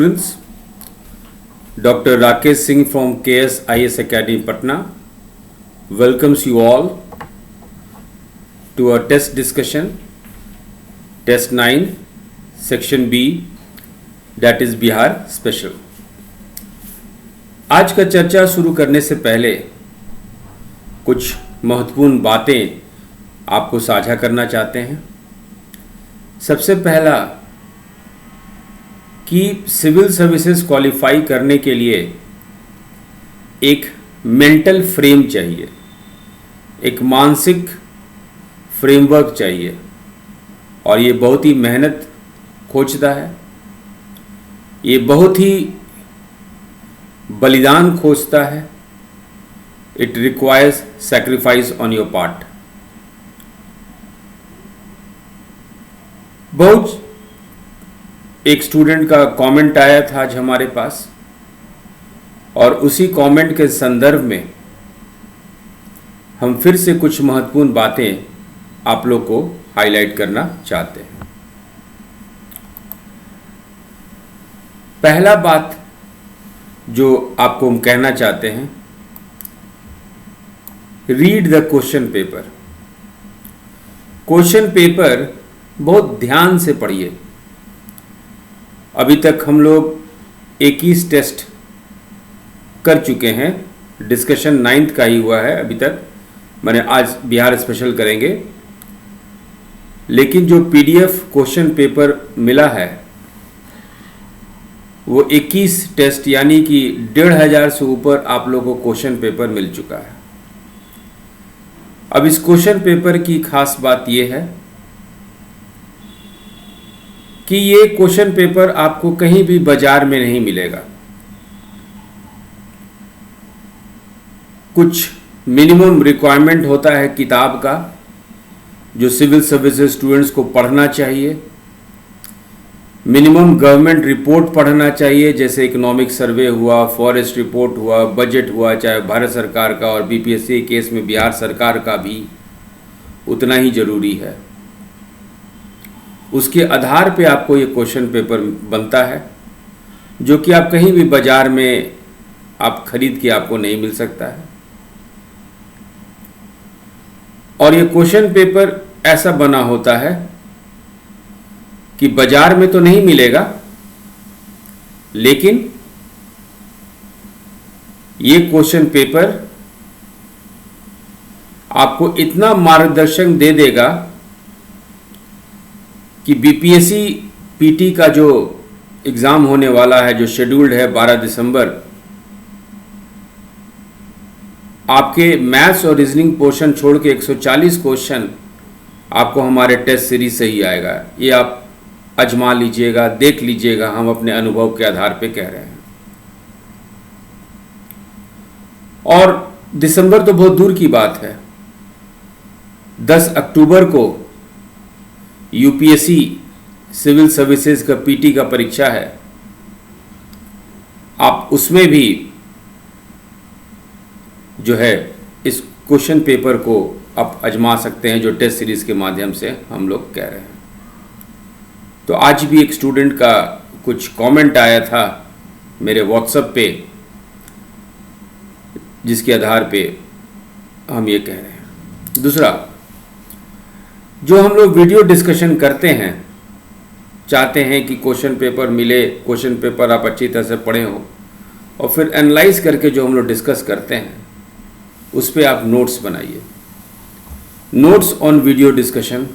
Students, Dr. Rakesh Singh from KSIS Academy Patna welcomes you all to our test discussion, Test 9, Section B, that is Bihar special. आज का चर्चा शुरू करने से पहले कुछ महत्वपूर्ण बातें आपको साझा करना चाहते हैं। सबसे पहला कि सिविल सर्विसेज क्वालिफाई करने के लिए एक मेंटल फ्रेम चाहिए, एक मानसिक फ्रेमवर्क चाहिए और ये बहुत ही मेहनत खोजता है, ये बहुत ही बलिदान खोजता है। It requires sacrifice on your part. बहुत एक स्टूडेंट का कमेंट आया था आज हमारे पास और उसी कमेंट के संदर्भ में हम फिर से कुछ महत्वपूर्ण बातें आप लोग को हाईलाइट करना चाहते हैं। पहला बात जो आपको हम कहना चाहते हैं, read the question paper. Question paper बहुत ध्यान से पढ़िए। अभी तक हम लोग 21 टेस्ट कर चुके हैं, डिस्कशन 9th का ही हुआ है अभी तक, मैंने आज बिहार स्पेशल करेंगे। लेकिन जो पीडीएफ क्वेश्चन पेपर मिला है वो 21 टेस्ट यानी कि 1500 से ऊपर आप लोगों को क्वेश्चन पेपर मिल चुका है। अब इस क्वेश्चन पेपर की खास बात यह है कि ये क्वेश्चन पेपर आपको कहीं भी बाजार में नहीं मिलेगा। कुछ मिनिमम रिक्वायरमेंट होता है किताब का जो सिविल सर्विसेज स्टूडेंट्स को पढ़ना चाहिए। मिनिमम गवर्नमेंट रिपोर्ट पढ़ना चाहिए, जैसे इकोनॉमिक सर्वे हुआ, फॉरेस्ट रिपोर्ट हुआ, बजट हुआ, चाहे भारत सरकार का और बीपीएससी केस में बिहार सरकार का भी उतना ही जरूरी है। उसके आधार पे आपको ये क्वेश्चन पेपर बनता है जो कि आप कहीं भी बाजार में आप खरीद के आपको नहीं मिल सकता है। और ये क्वेश्चन पेपर ऐसा बना होता है कि बाजार में तो नहीं मिलेगा, लेकिन ये क्वेश्चन पेपर आपको इतना मार्गदर्शन दे देगा कि बीपीएससी पीटी का जो एग्ज़ाम होने वाला है, जो शेड्यूल्ड है 12 दिसंबर, आपके मैथ्स और रीजनिंग पोर्शन छोड़ के 140 क्वेश्चन आपको हमारे टेस्ट सीरीज से ही आएगा। ये आप आजमा लीजिएगा, देख लीजिएगा, हम अपने अनुभव के आधार पे कह रहे हैं। और दिसंबर तो बहुत दूर की बात है, 10 अक्टूबर को यूपीएससी सिविल सर्विसेज का पीटी का परीक्षा है। आप उसमें भी जो है इस क्वेश्चन पेपर को आप आजमा सकते हैं, जो टेस्ट सीरीज के माध्यम से हम लोग कह रहे हैं। तो आज भी एक स्टूडेंट का कुछ कमेंट आया था मेरे व्हाट्सएप पे, जिसके आधार पे हम ये कह रहे हैं। दूसरा, जो हम लोग वीडियो डिस्कशन करते हैं, चाहते हैं कि क्वेश्चन पेपर मिले, क्वेश्चन पेपर आप अच्छी तरह से पढ़े हो और फिर एनालाइज करके जो हम लोग डिस्कस करते हैं उस पर आप नोट्स बनाइए। नोट्स ऑन वीडियो डिस्कशन,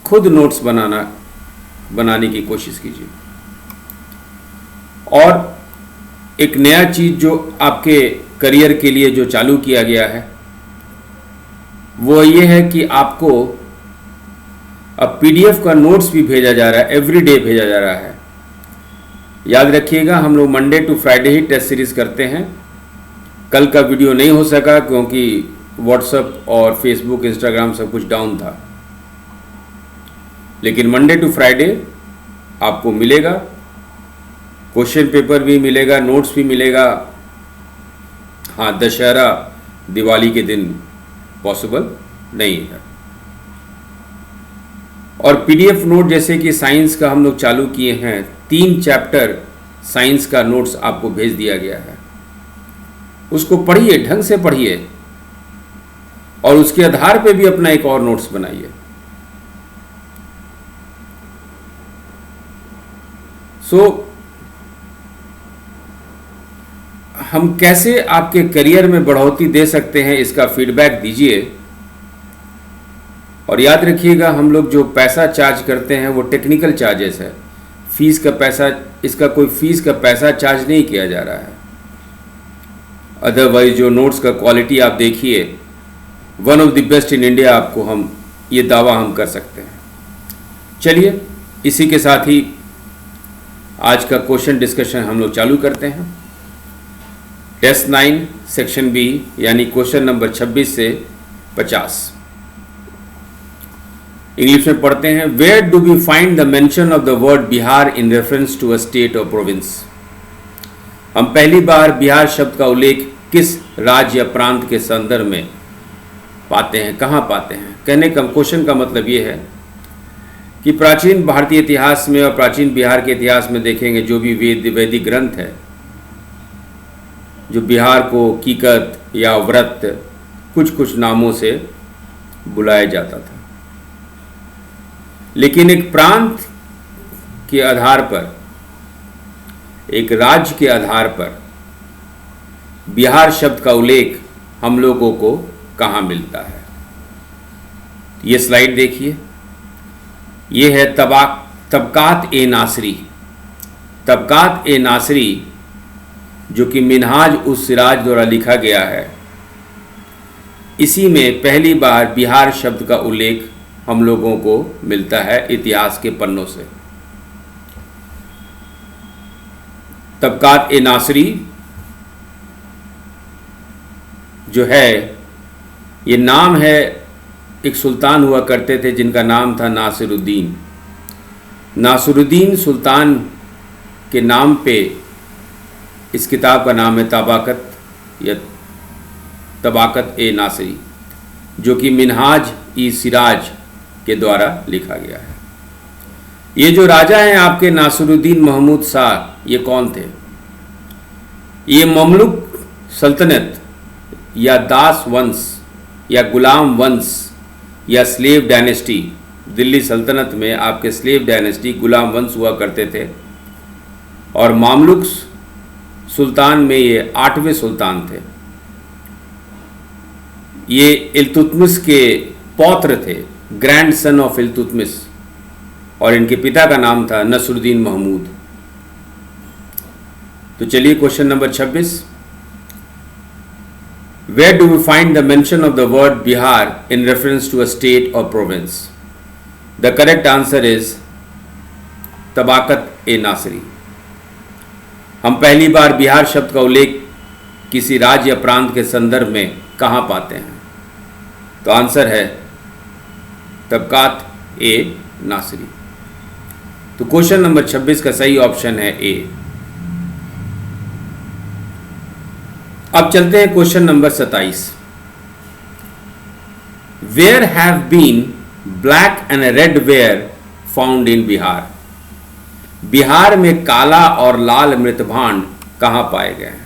खुद नोट्स बनाने की कोशिश कीजिए। और एक नया चीज़ जो आपके करियर के लिए जो चालू किया गया है वो ये है कि आपको अब पीडीएफ का नोट्स भी भेजा जा रहा है, एवरी डे भेजा जा रहा है। याद रखिएगा, हम लोग मंडे टू फ्राइडे ही टेस्ट सीरीज करते हैं। कल का वीडियो नहीं हो सका क्योंकि व्हाट्सएप और फेसबुक, इंस्टाग्राम सब कुछ डाउन था, लेकिन मंडे टू फ्राइडे आपको मिलेगा, क्वेश्चन पेपर भी मिलेगा, नोट्स भी मिलेगा। हाँ, दशहरा दिवाली के दिन पॉसिबल नहीं है। और पीडीएफ नोट जैसे कि साइंस का हम लोग चालू किए हैं, 3 चैप्टर साइंस का नोट्स आपको भेज दिया गया है, उसको पढ़िए, ढंग से पढ़िए और उसके आधार पे भी अपना एक और नोट्स बनाइए। हम कैसे आपके करियर में बढ़ोतरी दे सकते हैं, इसका फीडबैक दीजिए। और याद रखिएगा, हम लोग जो पैसा चार्ज करते हैं वो टेक्निकल चार्जेस है, फीस का पैसा, इसका कोई फीस का पैसा चार्ज नहीं किया जा रहा है। अदरवाइज जो नोट्स का क्वालिटी आप देखिए, one of the best in India, आपको हम ये दावा हम कर सकते हैं। चलिए, इसी के साथ ही आज का क्वेश्चन डिस्कशन हम लोग चालू करते हैं। टेस्ट 9 सेक्शन बी यानी क्वेश्चन नंबर 26 से 50 इंग्लिश में पढ़ते हैं। Where do we find the mention of the word Bihar in reference to a state और प्रोविंस। हम पहली बार बिहार शब्द का उल्लेख किस राज्य या प्रांत के संदर्भ में पाते हैं, कहाँ पाते हैं। कहने का क्वेश्चन का मतलब ये है कि प्राचीन भारतीय इतिहास में और प्राचीन बिहार के इतिहास में देखेंगे, जो भी वैदिक ग्रंथ है, जो बिहार को कीकत या व्रत कुछ नामों से बुलाया जाता था, लेकिन एक प्रांत के आधार पर, एक राज्य के आधार पर बिहार शब्द का उल्लेख हम लोगों को कहाँ मिलता है। ये स्लाइड देखिए, ये है तबकात ए नासरी। तबकात ए नासरी जो कि मिनहाज उस सिराज द्वारा लिखा गया है, इसी में पहली बार बिहार शब्द का उल्लेख हम लोगों को मिलता है इतिहास के पन्नों से। तबकात ए नासरी जो है, ये नाम है, एक सुल्तान हुआ करते थे जिनका नाम था नासिरुद्दीन। नासिरुद्दीन सुल्तान के नाम पे इस किताब का नाम है तबाकत या तबाकत ए नासरी, जो कि मिनहाज ई सिराज के द्वारा लिखा गया है। ये जो राजा हैं आपके नासिरुद्दीन महमूद शाह, ये कौन थे? ये ममलुक सल्तनत या दास वंश या गुलाम वंश या स्लेव डायनेस्टी, दिल्ली सल्तनत में आपके स्लेव डायनेस्टी गुलाम वंश हुआ करते थे, और मामलुक सुल्तान में ये 8वें सुल्तान थे। ये इल्तुतमिश के पौत्र थे, ग्रैंड सन ऑफ इल्तुतमिश, और इनके पिता का नाम था नसरुद्दीन महमूद। तो चलिए question number 26, where do we find the mention of the word Bihar in reference to a state और province. The correct answer is Tabaqat i Nasiri. हम पहली बार बिहार शब्द का उल्लेख किसी राज्य या प्रांत के संदर्भ में कहाँ पाते हैं? तो आंसर है तबकात ए नासरी। तो क्वेश्चन नंबर 26 का सही ऑप्शन है ए। अब चलते हैं question number 27। Where have been black and red ware found in Bihar. Bihar में काला और लाल मृतभांड कहाँ पाए गए हैं?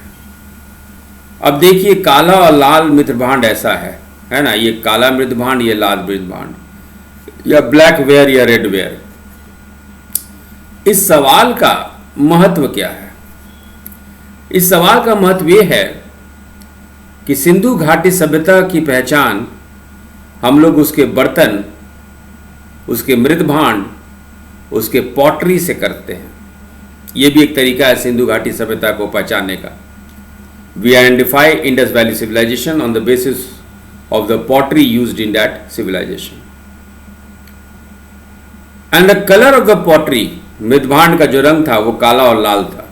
अब देखिए, काला और लाल मृतभांड ऐसा है ना, ये काला मृतभांड, ये लाल मृतभांड, या ब्लैक वेयर या रेड वेयर। इस सवाल का महत्व क्या है? इस सवाल का महत्व ये है कि सिंधु घाटी सभ्यता की पहचान हम लोग उसके बर्तन, उसके मृतभांड, उसके पॉटरी से करते हैं। ये भी एक तरीका है सिंधु घाटी सभ्यता को पहचानने का। We identify Indus valley civilization on the basis of the pottery used in that civilization and the colour of the pottery. मृतभांड का जो रंग था वो काला और लाल था।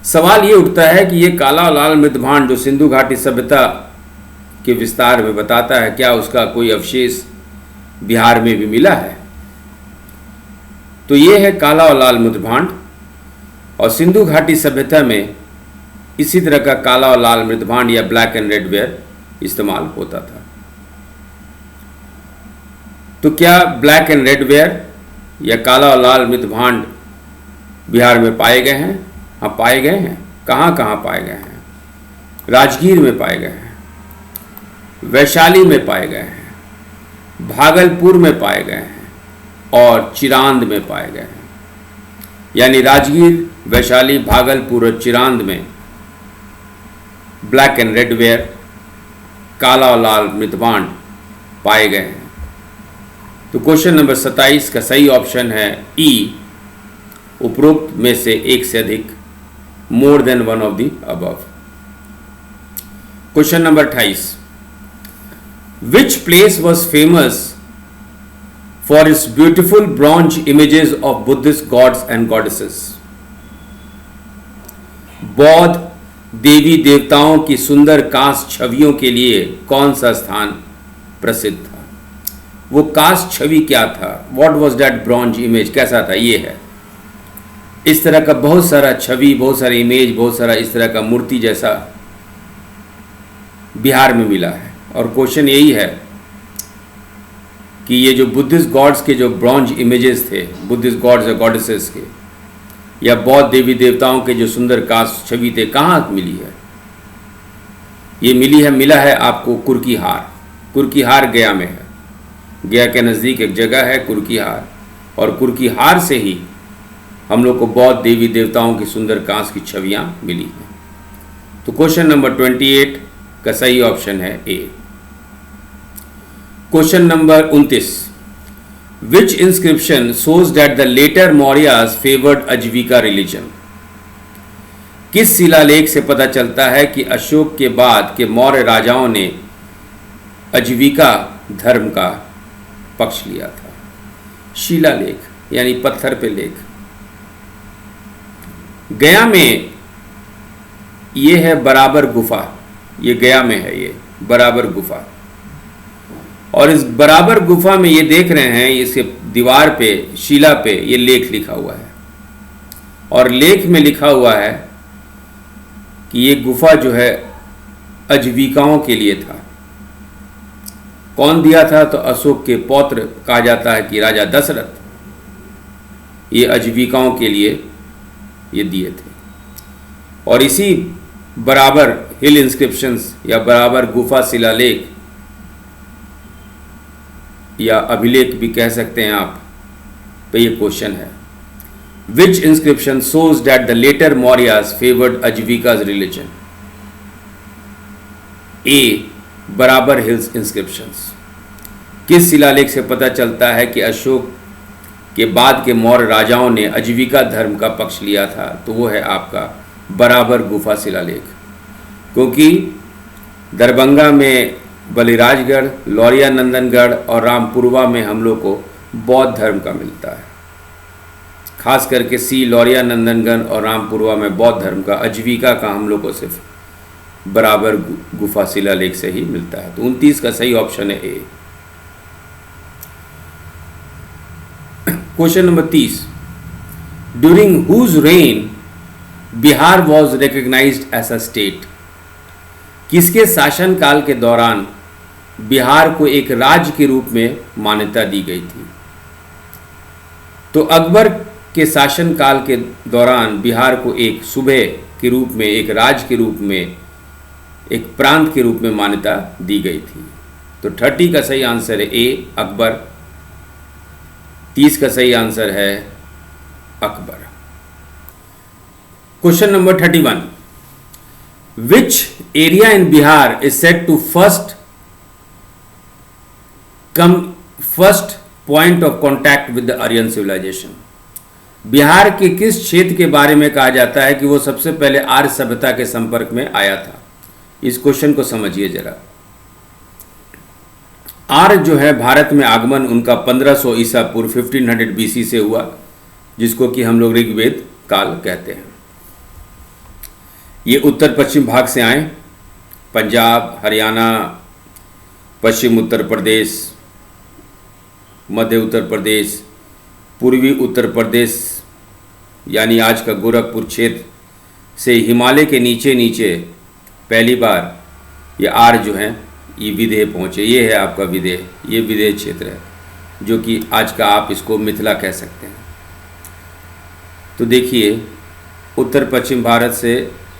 सवाल ये उठता है कि ये काला और लाल मृतभांड जो सिंधु घाटी सभ्यता के विस्तार में बताता है, क्या उसका कोई अवशेष बिहार में भी मिला है? तो ये है काला और लाल मृतभांड, और सिंधु घाटी सभ्यता में इसी तरह का काला और लाल मृतभांड या ब्लैक एंड रेड वेयर इस्तेमाल होता था। तो क्या ब्लैक एंड रेड वेयर या काला और लाल मृतभांड बिहार में पाए गए हैं। हाँ, पाए गए हैं। कहाँ कहाँ पाए गए हैं? राजगीर में पाए गए हैं, वैशाली में पाए गए हैं, भागलपुर में पाए गए हैं और चिरांद में पाए गए हैं। यानी राजगीर, वैशाली, भागलपुर और चिरांद में ब्लैक एंड रेड वेयर, काला और लाल मृतबांड पाए गए हैं। तो क्वेश्चन नंबर 27 का सही ऑप्शन है ई, उपरोक्त में से एक से अधिक, more than one of the above. Question number 28, which place was famous for its beautiful bronze images of Buddhist gods and goddesses? बौद्ध देवी देवताओं की सुंदर कांस्य छवियों के लिए कौन सा स्थान प्रसिद्ध था? वो कांस्य छवि क्या था? What was that bronze image? कैसा था? ये है। इस तरह का बहुत सारा छवि, बहुत सारा इमेज, बहुत सारा इस तरह का मूर्ति जैसा बिहार में मिला है। और क्वेश्चन यही है कि ये जो बुद्धिस्ट गॉड्स के जो ब्रॉन्ज इमेजेस थे, बुद्धिस्ट गॉड्स और गॉडेसेस के, या बौद्ध देवी देवताओं के जो सुंदर कांस्य छवि थे, कहाँ मिली है? ये मिला है आपको कुर्कीहार। कुर्कीहार गया में है। गया के नज़दीक एक जगह है कुर्कीहार, और कुर्कीहार से ही हम लोग को बौद्ध देवी देवताओं की सुंदर कांस्य की छवियाँ मिली हैं। तो क्वेश्चन नंबर 28 का सही ऑप्शन है A. Question number 29, which inscription shows that the later Mauryas favoured Ajivika religion? किस शिलालेख से पता चलता है कि अशोक के बाद के मौर्य राजाओं ने अजीविका धर्म का पक्ष लिया था? शिलालेख यानी पत्थर पे लेख। गया में ये है बराबर गुफा, ये गया में है, ये बराबर गुफा। और इस बराबर गुफा में ये देख रहे हैं, इसके दीवार पे, शिला पे ये लेख लिखा हुआ है, और लेख में लिखा हुआ है कि ये गुफा जो है अजीविकाओं के लिए था। कौन दिया था? तो अशोक के पौत्र, कहा जाता है कि राजा दशरथ ये अजीविकाओं के लिए ये दिए थे। और इसी बराबर हिल इंस्क्रिप्शंस या बराबर गुफा शिलालेख या अभिलेख भी कह सकते हैं आप, पे ये क्वेश्चन है। Which inscription shows that the later Mauryas favoured Ajivikas religion? A, Barabar hills inscriptions. किस शिलालेख से पता चलता है कि अशोक के बाद के मौर्य राजाओं ने अजीविका धर्म का पक्ष लिया था? तो वो है आपका बराबर गुफा शिलालेख। क्योंकि दरभंगा में बलिराजगढ़, लौरिया नंदनगढ़ और रामपुरवा में हम लोग को बौद्ध धर्म का मिलता है। खास करके सी, लौरिया नंदनगढ़ और रामपुरवा में बौद्ध धर्म का, अजीविका का हम लोग को सिर्फ बराबर गुफा शिलालेख से ही मिलता है। तो 29 का सही ऑप्शन है A. Question number 30, during whose reign Bihar was recognized as a state? किसके शासनकाल के दौरान बिहार को एक राज्य के रूप में मान्यता दी गई थी? तो अकबर के शासनकाल के दौरान बिहार को एक सूबे के रूप में, एक राज्य के रूप में, एक प्रांत के रूप में मान्यता दी गई थी। तो 30 का सही आंसर है ए, अकबर। 30 का सही आंसर है Akbar. Question number 31, which area in Bihar is said to first point of contact with the Aryan civilization? Bihar के किस क्षेत्र के बारे में कहा जाता है कि वो सबसे पहले आर्य सभ्यता के संपर्क में आया था? इस क्वेश्चन को समझिए जरा। आर्य जो है भारत में आगमन उनका 1500 ईसा पूर्व 1500 BC से हुआ, जिसको कि हम लोग ऋग्वेद काल कहते हैं। ये उत्तर पश्चिम भाग से आए, पंजाब, हरियाणा, पश्चिम उत्तर प्रदेश, मध्य उत्तर प्रदेश, पूर्वी उत्तर प्रदेश यानी आज का गोरखपुर क्षेत्र से हिमालय के नीचे नीचे पहली बार ये आर्य जो हैं ये विदेह पहुँचे। ये है आपका विदेह, ये विदेह क्षेत्र है जो कि आज का आप इसको मिथिला कह सकते हैं। तो देखिए उत्तर पश्चिम भारत से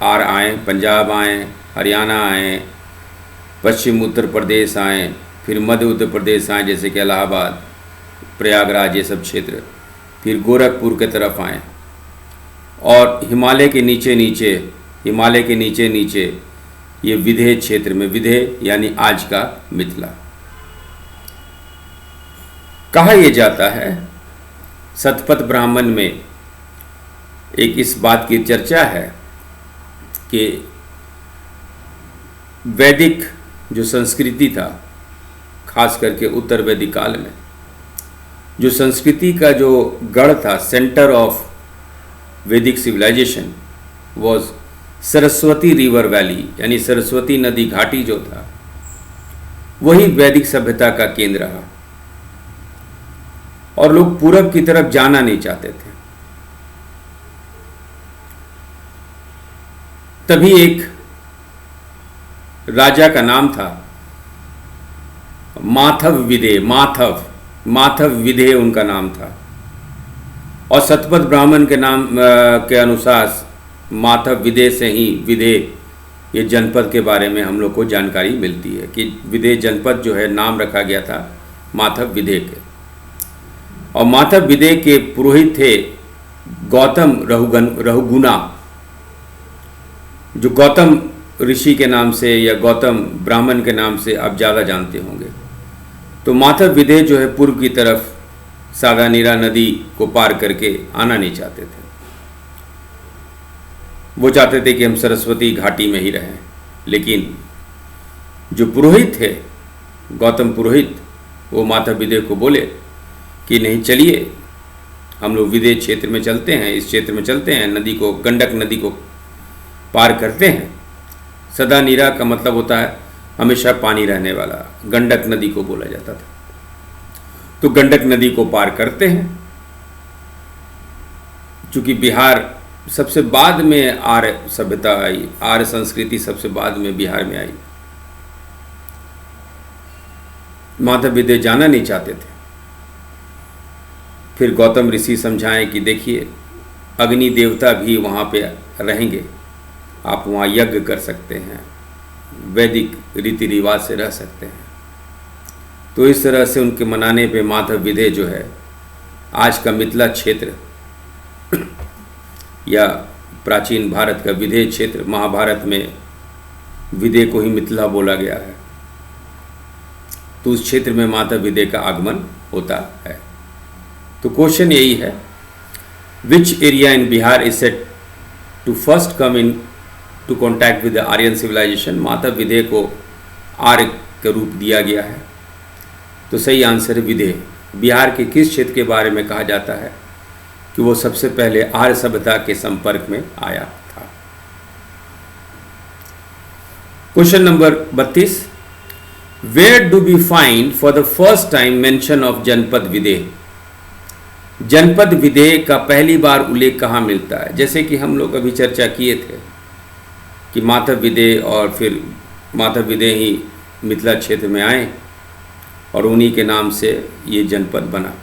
आर आए, पंजाब आए, हरियाणा आए, पश्चिम उत्तर प्रदेश आए, फिर मध्य उत्तर प्रदेश आए जैसे कि इलाहाबाद, प्रयागराज, ये सब क्षेत्र, फिर गोरखपुर के तरफ आए और हिमालय के नीचे नीचे ये विदेह क्षेत्र में, विदेह यानी आज का मिथिला। कहा यह जाता है शतपथ ब्राह्मण में एक इस बात की चर्चा है कि वैदिक जो संस्कृति था, खास करके उत्तर वैदिक काल में जो संस्कृति का जो गढ़ था, centre of Vedic civilisation was Saraswati river valley, यानी सरस्वती नदी घाटी जो था वही वैदिक सभ्यता का केंद्र रहा और लोग पूरब की तरफ जाना नहीं चाहते थे। तभी एक राजा का नाम था माधव विदेह, माधव विदेह उनका नाम था और शतपथ ब्राह्मण के नाम के अनुसार माधव विदेह से ही विदेह ये जनपद के बारे में हम लोग को जानकारी मिलती है कि विदेह जनपद जो है नाम रखा गया था माधव विदेह के। और माधव विदेह के पुरोहित थे गौतम रहुगुना, जो गौतम ऋषि के नाम से या गौतम ब्राह्मण के नाम से आप ज़्यादा जानते होंगे। तो माधव विदेह जो है पूर्व की तरफ सागानीरा नदी को पार करके आना नहीं चाहते थे। वो चाहते थे कि हम सरस्वती घाटी में ही रहें, लेकिन जो पुरोहित थे गौतम पुरोहित, वो माधव विदेह को बोले कि नहीं, चलिए हम लोग विदेह क्षेत्र में चलते हैं, इस क्षेत्र में चलते हैं, नदी को, गंडक नदी को पार करते हैं। सदा नीरा का मतलब होता है हमेशा पानी रहने वाला, गंडक नदी को बोला जाता था। तो गंडक नदी को पार करते हैं। चूंकि बिहार सबसे बाद में आर्य सभ्यता आई, आर्य संस्कृति सबसे बाद में बिहार में आई, माधव विदेह जाना नहीं चाहते थे। फिर गौतम ऋषि समझाएं कि देखिए अग्नि देवता भी वहाँ पे रहेंगे, आप वहाँ यज्ञ कर सकते हैं, वैदिक रीति रिवाज से रह सकते हैं। तो इस तरह से उनके मनाने पे माधव विदेह जो है आज का मिथिला क्षेत्र या प्राचीन भारत का विदेह क्षेत्र, महाभारत में विदेह को ही मिथिला बोला गया है, तो उस क्षेत्र में माधव विदेह का आगमन होता है। तो क्वेश्चन यही है, which area in Bihar is set to first come into contact with the Aryan civilization. Madhav Videh को आर्य का रूप दिया गया है, तो सही आंसर है विदेह। बिहार के किस क्षेत्र के बारे में कहा जाता है कि वो सबसे पहले आर्य सभ्यता के संपर्क में आया था। Question number 32, where do we find for the first time mention of janapada Videha. जनपद विदेह का पहली बार उल्लेख कहाँ मिलता है? जैसे कि हम लोग अभी चर्चा किए थे कि माधव विदेह और फिर माधव विदेह ही मिथिला क्षेत्र में आए और उन्हीं के नाम से ये जनपद बना।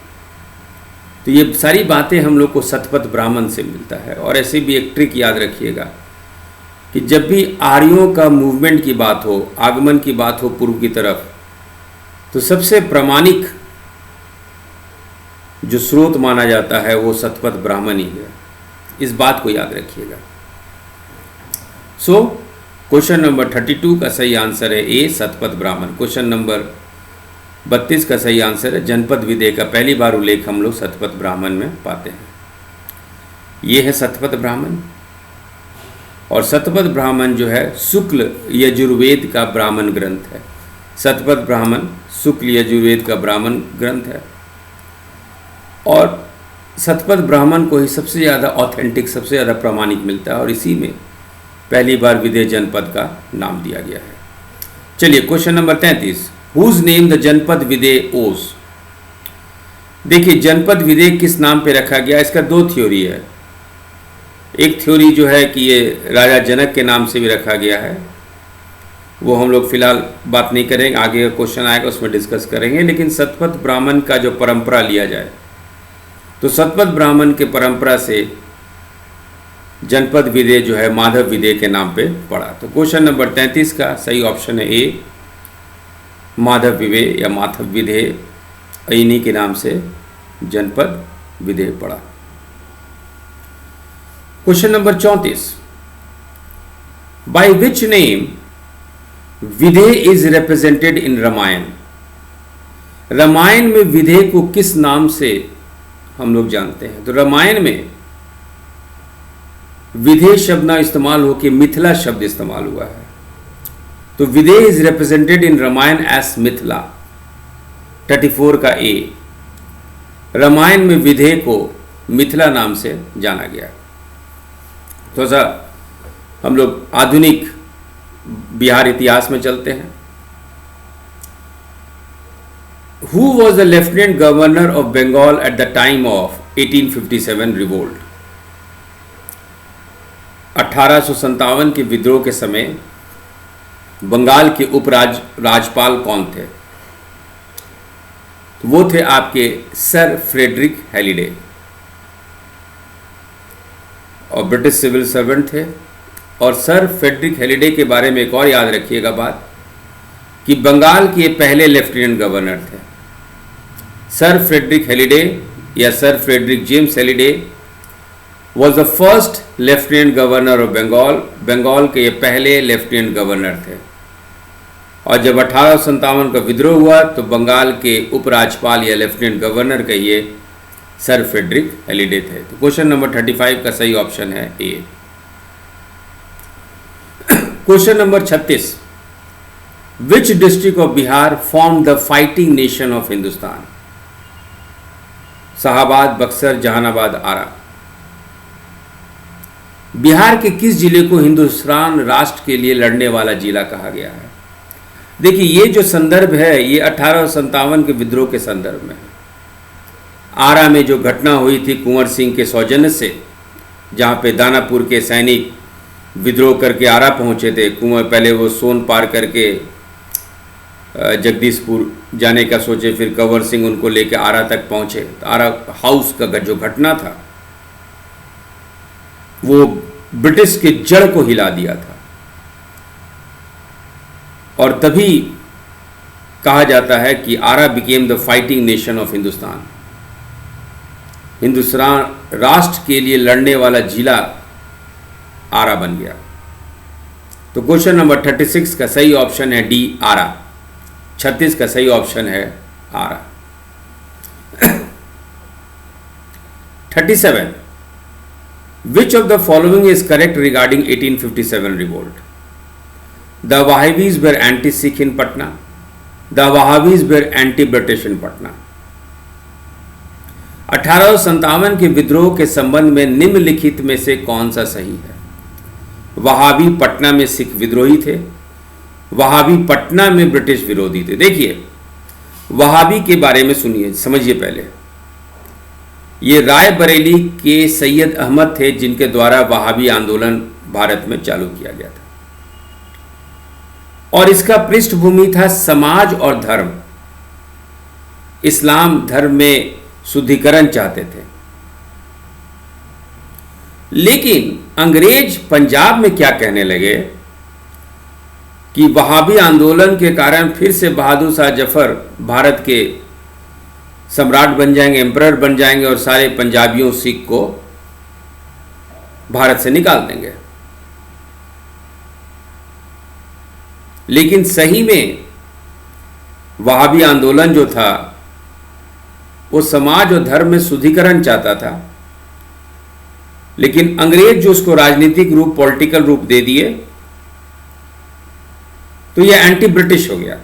तो ये सारी बातें हम लोग को शतपथ ब्राह्मण से मिलता है। और ऐसे भी एक ट्रिक याद रखिएगा कि जब भी आर्यों का मूवमेंट की बात हो, आगमन की बात हो पूर्व की तरफ, तो सबसे प्रामाणिक जो स्रोत माना जाता है वो शतपथ ब्राह्मण ही है। इस बात को याद रखिएगा। सो क्वेश्चन नंबर 32 का सही आंसर है ए, शतपथ ब्राह्मण। क्वेश्चन नंबर 32 का सही आंसर है जनपद विदेह का पहली बार उल्लेख हम लोग शतपथ ब्राह्मण में पाते हैं। ये है शतपथ ब्राह्मण। और शतपथ ब्राह्मण जो है शुक्ल यजुर्वेद का ब्राह्मण ग्रंथ है। शतपथ ब्राह्मण शुक्ल यजुर्वेद का ब्राह्मण ग्रंथ है और शतपथ ब्राह्मण को ही सबसे ज़्यादा ऑथेंटिक, सबसे ज़्यादा प्रामाणिक मिलता है और इसी में पहली बार विदेह जनपद का नाम दिया गया है। चलिए question number 33, whose name the janapada Videha ओज। देखिए जनपद विदेह किस नाम पे रखा गया, इसका दो थ्योरी है। एक थ्योरी जो है कि ये राजा जनक के नाम से भी रखा गया है, वो हम लोग फिलहाल बात नहीं करेंगे, आगे का क्वेश्चन आएगा उसमें डिस्कस करेंगे। लेकिन शतपथ ब्राह्मण का जो परंपरा लिया जाए तो शतपथ ब्राह्मण के परंपरा से जनपद विदेह जो है माधव विदेह के नाम पे पड़ा। तो क्वेश्चन नंबर 33 का सही ऑप्शन है ए, माधव विदेह या माधव विदेह, इन्हीं के नाम से जनपद विदेह पड़ा। Question number 34, by which name Videha is represented in Ramayana. Ramayana में विदेह को किस नाम से हम लोग जानते हैं? तो रामायण में विदेह शब्द ना इस्तेमाल हो के मिथिला शब्द इस्तेमाल हुआ है। तो Videha is represented in Ramayana as Mithila. 34 का ए, रामायण में विदेह को मिथिला नाम से जाना गया। थोड़ा सा हम लोग आधुनिक बिहार इतिहास में चलते हैं। Who was the lieutenant governor of Bengal at the time of 1857 revolt. 1857 के विद्रोह के समय बंगाल के राज्यपाल कौन थे? तो वो थे आपके सर फ्रेडरिक हैलिडे, और ब्रिटिश सिविल सर्वेंट थे। और सर फ्रेडरिक हैलिडे के बारे में एक और याद रखिएगा बात, कि बंगाल के पहले लेफ्टिनेंट गवर्नर थे। सर फ्रेडरिक हैलिडे या sir Frederick James Halliday was the first lieutenant governor of Bengal. Bengal के ये पहले लेफ्टिनेंट गवर्नर थे। और जब 1857 का विद्रोह हुआ तो बंगाल के उपराज्यपाल या लेफ्टिनेंट गवर्नर कहिए सर फ्रेडरिक हैलिडे थे। तो क्वेश्चन नंबर 35 का सही ऑप्शन है A. Question number 36, which district of Bihar form the fighting nation of Hindustan. Shahabad, Buxar, Jehanabad, Arrah. Bihar के किस जिले को हिंदुस्तान राष्ट्र के लिए लड़ने वाला जिला कहा गया है? देखिए, ये जो संदर्भ है ये 1857 के विद्रोह के संदर्भ में है। आरा में जो घटना हुई थी कुंवर सिंह के सौजन्य से, जहाँ पे दानापुर के सैनिक विद्रोह करके आरा पहुँचे थे। कुंवर पहले वो सोन पार करके जगदीशपुर जाने का सोचे, फिर कंवर सिंह उनको लेके आरा तक पहुँचे। तो आरा हाउस का जो घटना था वो ब्रिटिश के जड़ को हिला दिया था, और तभी कहा जाता है कि Arrah became the fighting nation of Hindustan. Hindustan राष्ट्र के लिए लड़ने वाला जिला आरा बन गया। तो क्वेश्चन नंबर 36 का सही ऑप्शन है डी, आरा। 36 का सही ऑप्शन है आरा। 37, which of the following is correct regarding 1857 revolt? The Wahhabis were anti-Sikh in Patna. The Wahhabis were anti-British in Patna. 1857 के विद्रोह के संबंध में निम्नलिखित में से कौन सा सही है? वहाबी पटना में सिख विद्रोही थे, वहाबी पटना में ब्रिटिश विरोधी थे। देखिए, वहाबी के बारे में सुनिए, समझिए पहले। ये रायबरेली के सैयद अहमद थे जिनके द्वारा वहाबी आंदोलन भारत में चालू किया गया था, और इसका पृष्ठभूमि था समाज और धर्म। इस्लाम धर्म में शुद्धिकरण चाहते थे। लेकिन अंग्रेज पंजाब में क्या कहने लगे कि वहाबी आंदोलन के कारण फिर से बहादुर शाह जफर भारत के सम्राट बन जाएंगे, एम्परर बन जाएंगे, और सारे पंजाबियों सिख को भारत से निकाल देंगे। लेकिन सही में वहाबी आंदोलन जो था वो समाज और धर्म में शुद्धिकरण चाहता था, लेकिन अंग्रेज जो उसको राजनीतिक रूप, पॉलिटिकल रूप दे दिए, तो ये एंटी ब्रिटिश हो गया।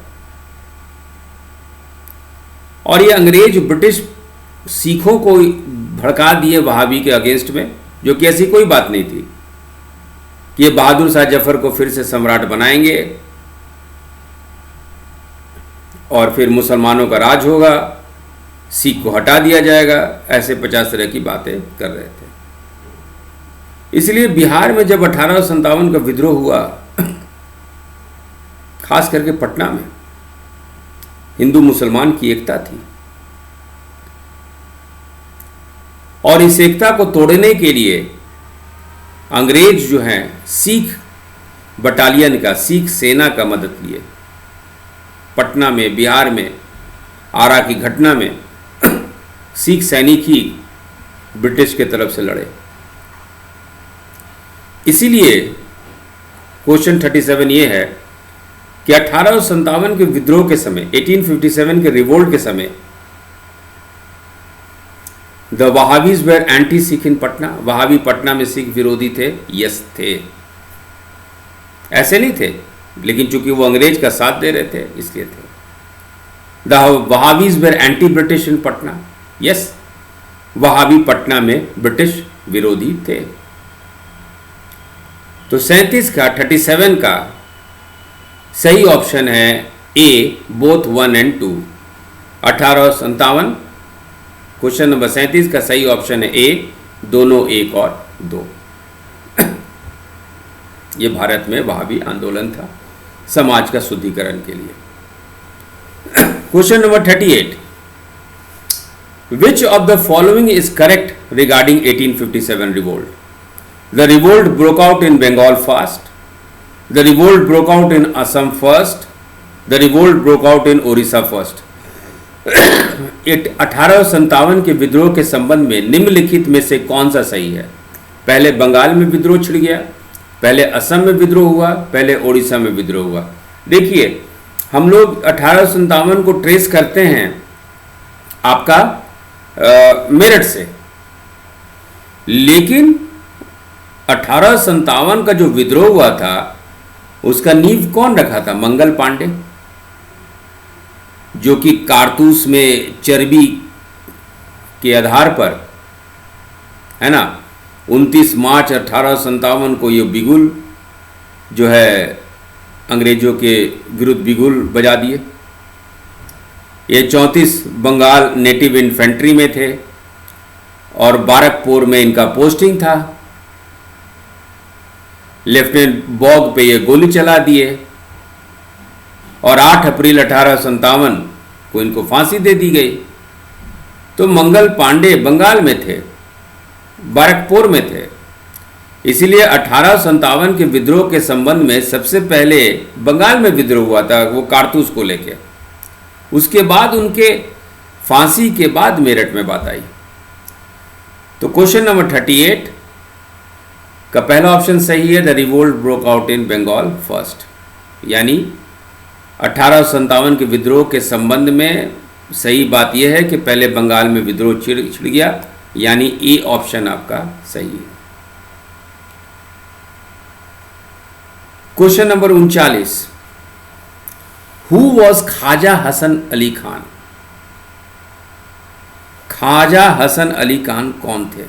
और ये अंग्रेज ब्रिटिश सिखों को भड़का दिए वहाबी के अगेंस्ट में, जो कि ऐसी कोई बात नहीं थी कि ये बहादुर शाह जफर को फिर से सम्राट बनाएंगे और फिर मुसलमानों का राज होगा, सिख को हटा दिया जाएगा। ऐसे 50 तरह की बातें कर रहे थे। इसलिए बिहार में जब 1857 का विद्रोह हुआ, खास करके पटना में हिंदू मुसलमान की एकता थी, और इस एकता को तोड़ने के लिए अंग्रेज जो हैं सिख बटालियन का, सिख सेना का मदद लिए। पटना में, बिहार में, आरा की घटना में सिख सैनिक ही ब्रिटिश के तरफ से लड़े। इसीलिए क्वेश्चन 37 ये है कि 1857 के विद्रोह के समय, 1857 के रिवोल्ट के समय, the Wahhabis were anti Sikh इन पटना, वहाबी पटना में सिख विरोधी थे? यस थे। ऐसे नहीं थे, लेकिन चूंकि वो अंग्रेज का साथ दे रहे थे इसलिए थे। The Wahhabis were anti British in Patna, yes, वहाबी पटना में ब्रिटिश विरोधी थे। तो 37 का 37 का सही ऑप्शन है ए, बोथ 1 एंड 2। 1857, क्वेश्चन नंबर 37 का सही ऑप्शन है ए, दोनों 1 और 2। ये भारत में वहाबी आंदोलन था समाज का शुद्धिकरण के लिए। Question number 38, which of the following is correct regarding 1857 revolt? The revolt broke out in Bengal first. The revolt broke out in Assam first. The revolt broke out in Orissa first. 1857 के विद्रोह के संबंध में निम्नलिखित में से कौन सा सही है? पहले बंगाल में विद्रोह छिड़ गया, पहले असम में विद्रोह हुआ, पहले ओडिशा में विद्रोह हुआ। देखिए, हम लोग 1857 को ट्रेस करते हैं आपका मेरठ से, लेकिन 1857 का जो विद्रोह हुआ था उसका नींव कौन रखा था? मंगल पांडे, जो कि कारतूस में चर्बी के आधार पर, है ना, 29 मार्च 1857 को ये बिगुल जो है अंग्रेजों के विरुद्ध बिगुल बजा दिए। ये 34 बंगाल नेटिव इन्फेंट्री में थे और बारकपुर में इनका पोस्टिंग था। लेफ्टिनेंट बॉग पे ये गोली चला दिए और 8 अप्रैल 1857 को इनको फांसी दे दी गई। तो मंगल पांडे बंगाल में थे, बारकपुर में थे। इसीलिए 1857 के विद्रोह के संबंध में सबसे पहले बंगाल में विद्रोह हुआ था, वो कारतूस को लेके। उसके बाद उनके फांसी के बाद मेरठ में बात आई। तो क्वेश्चन नंबर 38 का पहला ऑप्शन सही है, the revolt broke out in Bengal first, यानी 1857 के विद्रोह के संबंध में सही बात यह है कि पहले बंगाल में विद्रोह छिड़ गया, यानी ए ऑप्शन आपका सही है। Question number 39, who was Khwaja Hasan Ali Khan? Khwaja Hasan Ali Khan कौन थे?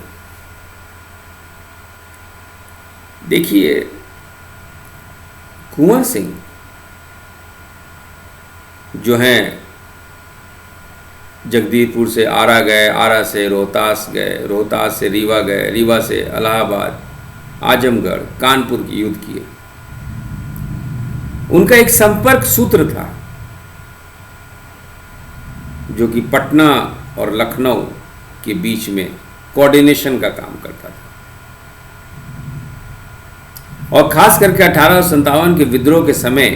देखिए, कुंवर सिंह जो हैं जगदीशपुर से आरा गए, आरा से रोहतास गए, रोहतास से रीवा गए, रीवा से इलाहाबाद, आजमगढ़, कानपुर की युद्ध किए। उनका एक संपर्क सूत्र था जो कि पटना और लखनऊ के बीच में कोऑर्डिनेशन का काम करता था। और खास करके 1857 के विद्रोह के समय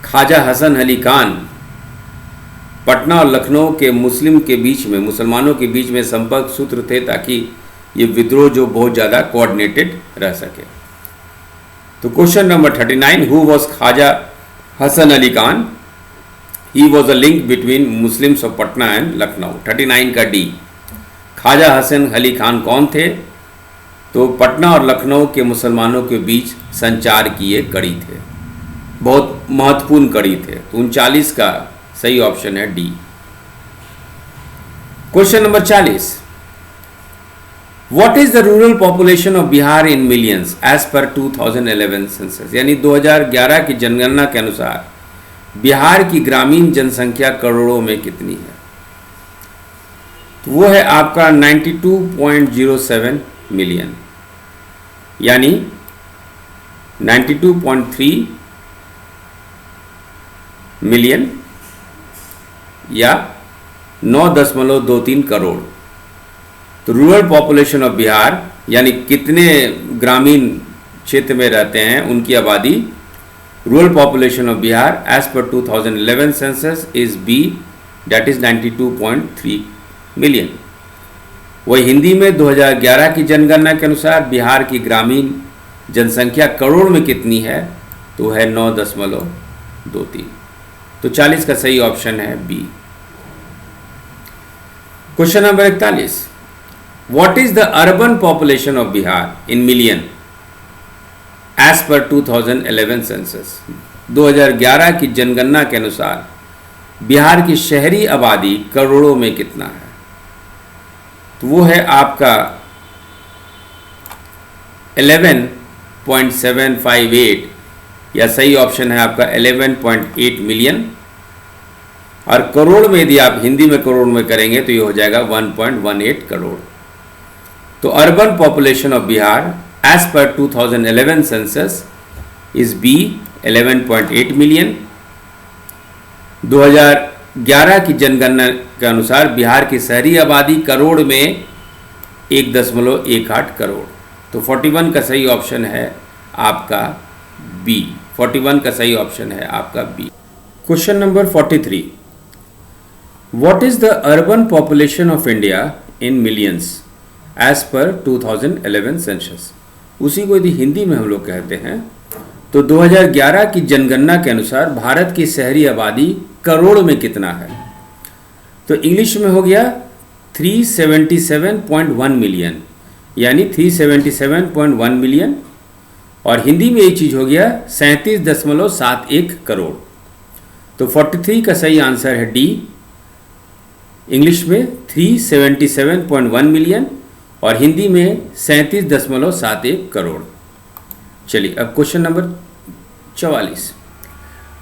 ख्वाजा हसन अली खान पटना और लखनऊ के मुस्लिम के बीच में, मुसलमानों के बीच में संपर्क सूत्र थे, ताकि ये विद्रोह जो बहुत ज़्यादा कोऑर्डिनेटेड रह सके। तो question number 39, who was Khwaja Hasan Ali Khan? He was a link between Muslims of Patna and Lucknow. 39 का डी। ख्वाजा हसन अली खान कौन थे? तो पटना और लखनऊ के मुसलमानों के बीच संचार की ये कड़ी थे, बहुत महत्वपूर्ण कड़ी थे। तो 39 का सही ऑप्शन है D. Question number 40, what is the rural population of Bihar in millions as per 2011 census? यानी 2011 की जनगणना के अनुसार बिहार की ग्रामीण जनसंख्या करोड़ों में कितनी है? तो वो है आपका 92.07 मिलियन, यानी 92.3 मिलियन या 9.23 करोड़। तो रूरल पॉपुलेशन ऑफ बिहार यानी कितने ग्रामीण क्षेत्र में रहते हैं उनकी आबादी, rural population of Bihar as per 2011 census is B, that is 92.3 million. वही हिंदी में 2011 की जनगणना के अनुसार बिहार की ग्रामीण जनसंख्या करोड़ में कितनी है, तो है 9.23। तो 40 का सही ऑप्शन है B. Question number 41, what is the urban population of Bihar in million as per 2011 census. 2011 की जनगणना के अनुसार बिहार की शहरी आबादी करोड़ों में कितना है, तो वो है आपका 11.758, या सही ऑप्शन है आपका 11.8 मिलियन। और करोड़ में यदि आप हिंदी में करोड़ में करेंगे तो ये हो जाएगा 1.18 करोड़। तो urban population of Bihar as per 2011 census is B, 11.8 million. 2011 की जनगणना के अनुसार बिहार की शहरी आबादी करोड़ में 1.18 करोड़। तो 41 का सही ऑप्शन है आपका बी। 41 का सही ऑप्शन है आपका B. Question number 43, what is the urban population of India in millions as per 2011 census. उसी को यदि हिंदी में हम लोग कहते हैं तो 2011 की जनगणना के अनुसार भारत की शहरी आबादी करोड़ में कितना है, तो इंग्लिश में हो गया 377.1 मिलियन, यानी 377.1 मिलियन। और हिंदी में ये चीज़ हो गया 37.71 करोड़। तो 43 का सही आंसर है डी। इंग्लिश में 377.1 मिलियन और हिंदी में 37.71 करोड़। चलिए अब question number 44,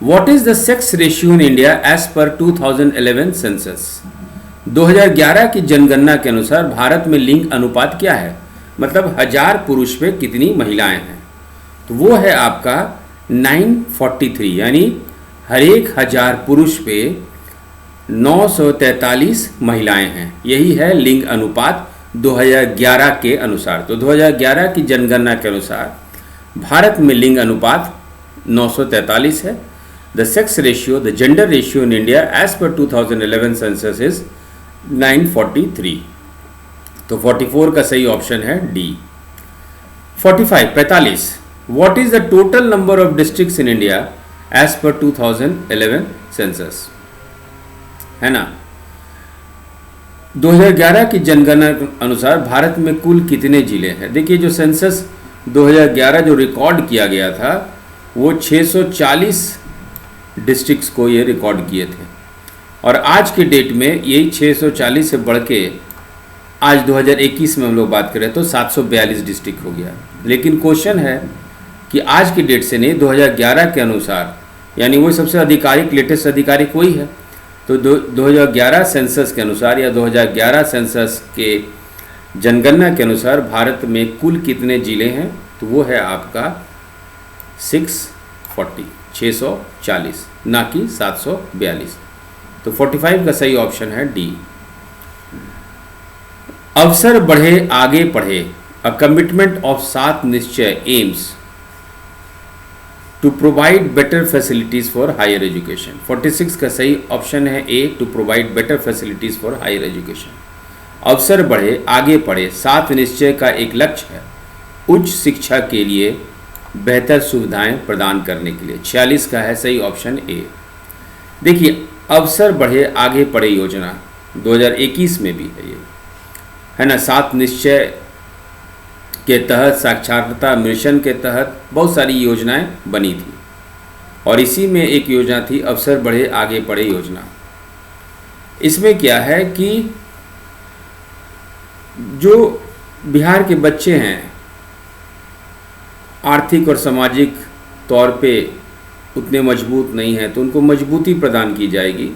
what is the sex ratio in India as per 2011 census. 2011 की जनगणना के अनुसार भारत में लिंग अनुपात क्या है, मतलब 1000 पुरुष पे कितनी महिलाएं हैं, तो वो है आपका 943, यानी हर एक 1000 पुरुष पे 943 महिलाएं हैं। यही है लिंग अनुपात 2011 के अनुसार। तो 2011 की जनगणना के अनुसार भारत में लिंग अनुपात 943 है। The sex ratio, the gender ratio in India as per 2011 census is 943। तो 44 का सही ऑप्शन है D. 45 what is the total number of districts in India as per 2011 census, है ना। 2011 की जनगणना के अनुसार भारत में कुल कितने जिले हैं। देखिए जो सेंसस 2011 जो रिकॉर्ड किया गया था वो 640 डिस्ट्रिक्ट्स को ये रिकॉर्ड किए थे, और आज के डेट में यही 640 से बढ़ के आज 2021 में हम लोग बात करें तो 742 डिस्ट्रिक्ट हो गया। लेकिन क्वेश्चन है कि आज की डेट से नहीं, 2011 के अनुसार, यानी वो सबसे आधिकारिक लेटेस्ट आधिकारिक वही है। तो 2011 सेंसस के अनुसार या 2011 सेंसस के जनगणना के अनुसार भारत में कुल कितने जिले हैं, तो वो है आपका 640, ना कि 742। तो 45 का सही ऑप्शन है डी। अवसर बढ़े आगे पढ़े, अ कमिटमेंट ऑफ 7 निश्चय aims to provide better facilities for higher education. 46 का सही ऑप्शन है A, to provide better facilities for higher education. अवसर बढ़े आगे पढ़े 7 निश्चय का एक लक्ष्य है उच्च शिक्षा के लिए बेहतर सुविधाएं प्रदान करने के लिए। 46 का है सही ऑप्शन ए। देखिए अवसर बढ़े आगे पढ़े योजना 2021 में भी है ये, है ना। 7 निश्चय के तहत, साक्षरता मिशन के तहत बहुत सारी योजनाएं बनी थी, और इसी में एक योजना थी अवसर बढ़े आगे पढ़े योजना। इसमें क्या है कि जो बिहार के बच्चे हैं आर्थिक और सामाजिक तौर पे उतने मजबूत नहीं हैं, तो उनको मजबूती प्रदान की जाएगी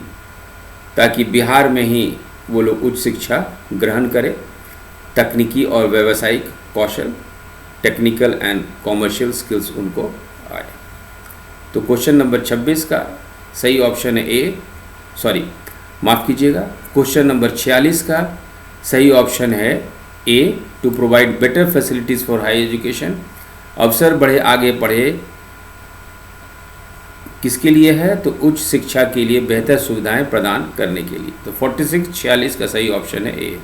ताकि बिहार में ही वो लोग उच्च शिक्षा ग्रहण करें। तकनीकी और व्यावसायिक कौशल, टेक्निकल एंड कॉमर्शियल स्किल्स उनको आए। तो क्वेश्चन नंबर 26 का सही ऑप्शन है ए, माफ़ कीजिएगा, क्वेश्चन नंबर 46 का सही ऑप्शन है A to provide better facilities for high education, अवसर बढ़े आगे पढ़े किसके लिए है, तो उच्च शिक्षा के लिए बेहतर सुविधाएं प्रदान करने के लिए। तो 46 का सही ऑप्शन है ए।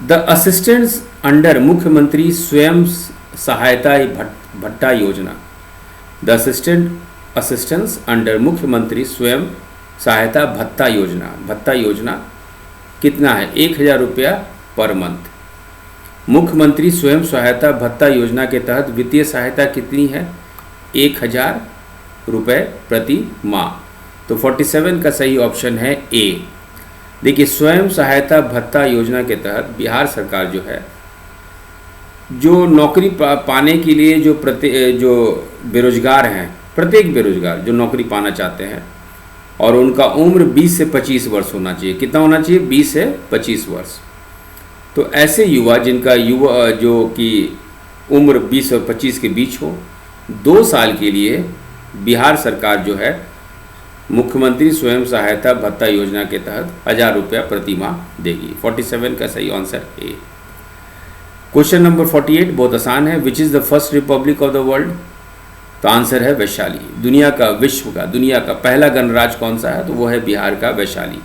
द असिस्टेंट्स अंडर मुख्यमंत्री स्वयं सहायता भत्ता योजना, द असिस्टेंट्स अंडर मुख्यमंत्री स्वयं सहायता भत्ता योजना कितना है, 1000 रुपया पर मंथ। मुख्यमंत्री स्वयं सहायता भत्ता योजना के तहत वित्तीय सहायता कितनी है, 1000 रुपये प्रति माह। तो 47 का सही ऑप्शन है ए। देखिए, स्वयं सहायता भत्ता योजना के तहत बिहार सरकार जो है, जो नौकरी पाने के लिए जो बेरोजगार हैं, प्रत्येक बेरोजगार जो नौकरी पाना चाहते हैं और उनका उम्र 20 से 25 वर्ष होना चाहिए। कितना होना चाहिए, 20 से 25 वर्ष। तो ऐसे युवा जिनका जो कि उम्र 20 और 25 के बीच हो, 2 साल के लिए बिहार सरकार जो है मुख्यमंत्री स्वयं सहायता भत्ता योजना के तहत 1000 रुपया प्रति माह देगी। 47 का सही आंसर ए। क्वेश्चन नंबर 48 बहुत आसान है। विच is the first Republic of the world, तो आंसर है वैशाली। दुनिया का पहला गणराज्य कौन सा है, तो वो है बिहार का वैशाली।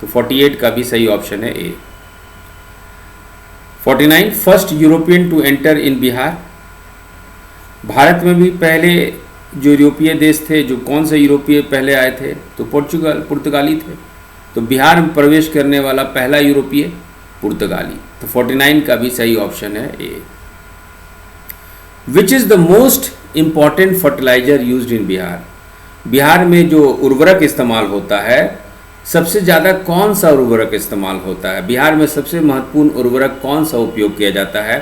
तो 48 का भी सही ऑप्शन है A. 49 first European to enter in Bihar, Bharat में भी पहले जो यूरोपीय देश थे, जो कौन से यूरोपीय पहले आए थे, तो पुर्तगाली थे। तो बिहार में प्रवेश करने वाला पहला यूरोपीय पुर्तगाली। तो 49 का भी सही ऑप्शन है A. Which is the most important fertilizer used in Bihar, Bihar में जो उर्वरक इस्तेमाल होता है, सबसे ज़्यादा कौन सा उर्वरक इस्तेमाल होता है, बिहार में सबसे महत्वपूर्ण उर्वरक कौन सा उपयोग किया जाता है,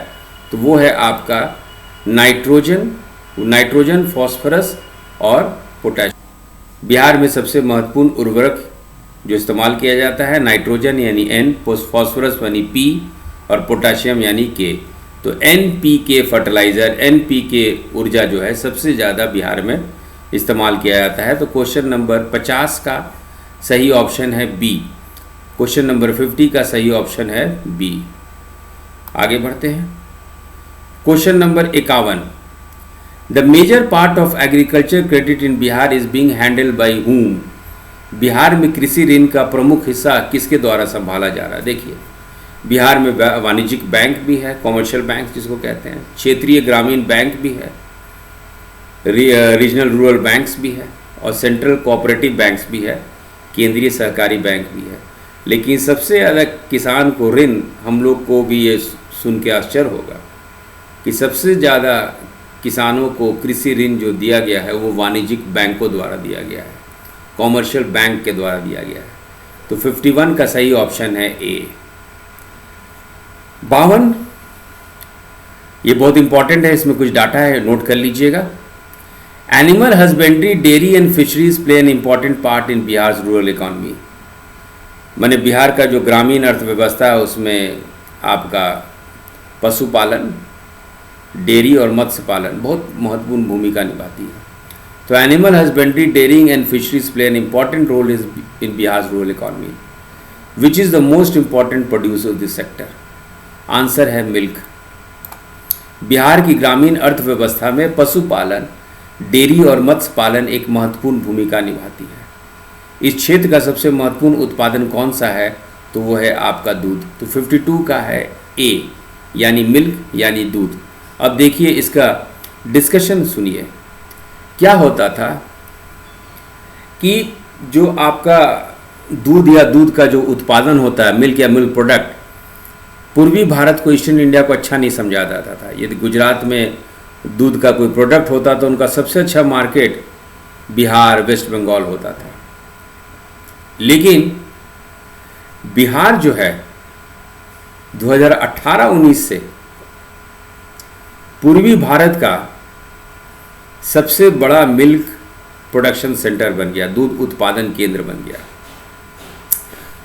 तो वो है आपका नाइट्रोजन, फॉस्फोरस और पोटेशियम। बिहार में सबसे महत्वपूर्ण उर्वरक जो इस्तेमाल किया जाता है, नाइट्रोजन यानी N, फॉस्फोरस यानी P और पोटेशियम यानी K। तो NPK फर्टिलाइज़र, NPK ऊर्जा जो है सबसे ज़्यादा बिहार में इस्तेमाल किया जाता है। तो क्वेश्चन नंबर 50 का सही ऑप्शन है बी। क्वेश्चन नंबर 50 का सही ऑप्शन है बी। आगे बढ़ते हैं। Question number 51, the major part of agriculture credit in Bihar is being handled by whom, Bihar में कृषि ऋण का प्रमुख हिस्सा किसके द्वारा संभाला जा रहा है। देखिए, बिहार में वाणिज्यिक बैंक भी है, कॉमर्शियल बैंक जिसको कहते हैं, क्षेत्रीय ग्रामीण बैंक भी है, रीजनल रूरल बैंक्स भी है और सेंट्रल कोऑपरेटिव बैंक्स भी है, केंद्रीय सहकारी बैंक भी है। लेकिन सबसे ज़्यादा किसान को ऋण, हम लोग को भी ये सुन के आश्चर्य होगा कि सबसे ज़्यादा किसानों को कृषि ऋण जो दिया गया है वो वाणिज्यिक बैंकों द्वारा दिया गया है, कॉमर्शियल बैंक के द्वारा दिया गया है। तो 51 का सही ऑप्शन है ए। 52, ये बहुत इंपॉर्टेंट है, इसमें कुछ डाटा है, नोट कर लीजिएगा। Animal husbandry, dairy and fisheries play an important part in Bihar rural economy, माने बिहार का जो ग्रामीण अर्थव्यवस्था है उसमें आपका पशुपालन, डेयरी और मत्स्य पालन बहुत महत्वपूर्ण भूमिका निभाती है। तो animal husbandry, dairying and fisheries play an important role in Bihar rural economy. Which is the most important producer of this sector, answer है मिल्क। बिहार की ग्रामीण अर्थव्यवस्था में पशुपालन, डेयरी और मत्स्य पालन एक महत्वपूर्ण भूमिका निभाती है। इस क्षेत्र का सबसे महत्वपूर्ण उत्पादन कौन सा है, तो वो है आपका दूध। तो 52 का है ए, यानी मिल्क यानी दूध। अब देखिए इसका डिस्कशन सुनिए। क्या होता था कि जो आपका दूध या दूध का जो उत्पादन होता है, मिल्क या मिल्क प्रोडक्ट, पूर्वी भारत को, ईस्टर्न इंडिया को अच्छा नहीं समझा जाता था। यदि गुजरात में दूध का कोई प्रोडक्ट होता तो उनका सबसे अच्छा मार्केट बिहार, वेस्ट बंगाल होता था। लेकिन बिहार जो है 2018-19 से पूर्वी भारत का सबसे बड़ा मिल्क प्रोडक्शन सेंटर बन गया, दूध उत्पादन केंद्र बन गया।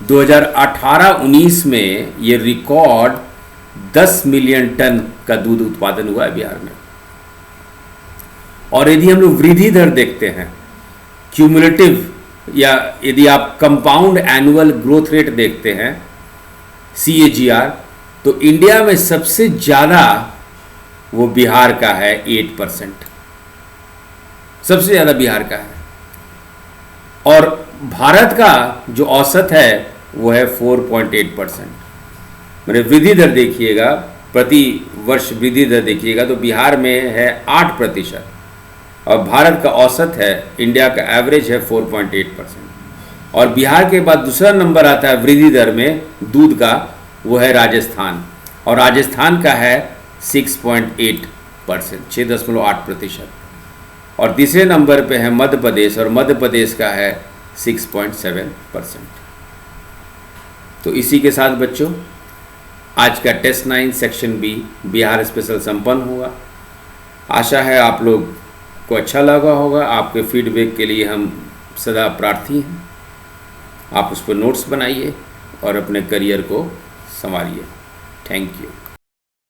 2018-19 में ये रिकॉर्ड 10 मिलियन टन का दूध उत्पादन हुआ है बिहार में। और यदि हम लोग वृद्धि दर देखते हैं, क्यूमुलेटिव, या यदि आप कंपाउंड एनुअल ग्रोथ रेट देखते हैं CAGR, तो इंडिया में सबसे ज़्यादा वो बिहार का है 8%, सबसे ज़्यादा बिहार का है। और भारत का जो औसत है वो है 4.8%। मैंने वृद्धि दर देखिएगा, प्रति वर्ष वृद्धि दर देखिएगा तो बिहार में है 8% और भारत का औसत है, इंडिया का एवरेज है 4.8%। और बिहार के बाद दूसरा नंबर आता है वृद्धि दर में दूध का, वो है राजस्थान, और राजस्थान का है 6.8%, 6.8%। और तीसरे नंबर पे है मध्य प्रदेश, और मध्य प्रदेश का है 6.7%। तो इसी के साथ बच्चों आज का test 9 section B Bihar special संपन्न हुआ। आशा है आप लोग को अच्छा लगा होगा। आपके फीडबैक के लिए हम सदा प्रार्थी हैं। आप उस पर नोट्स बनाइए और अपने करियर को संवारिए। Thank you.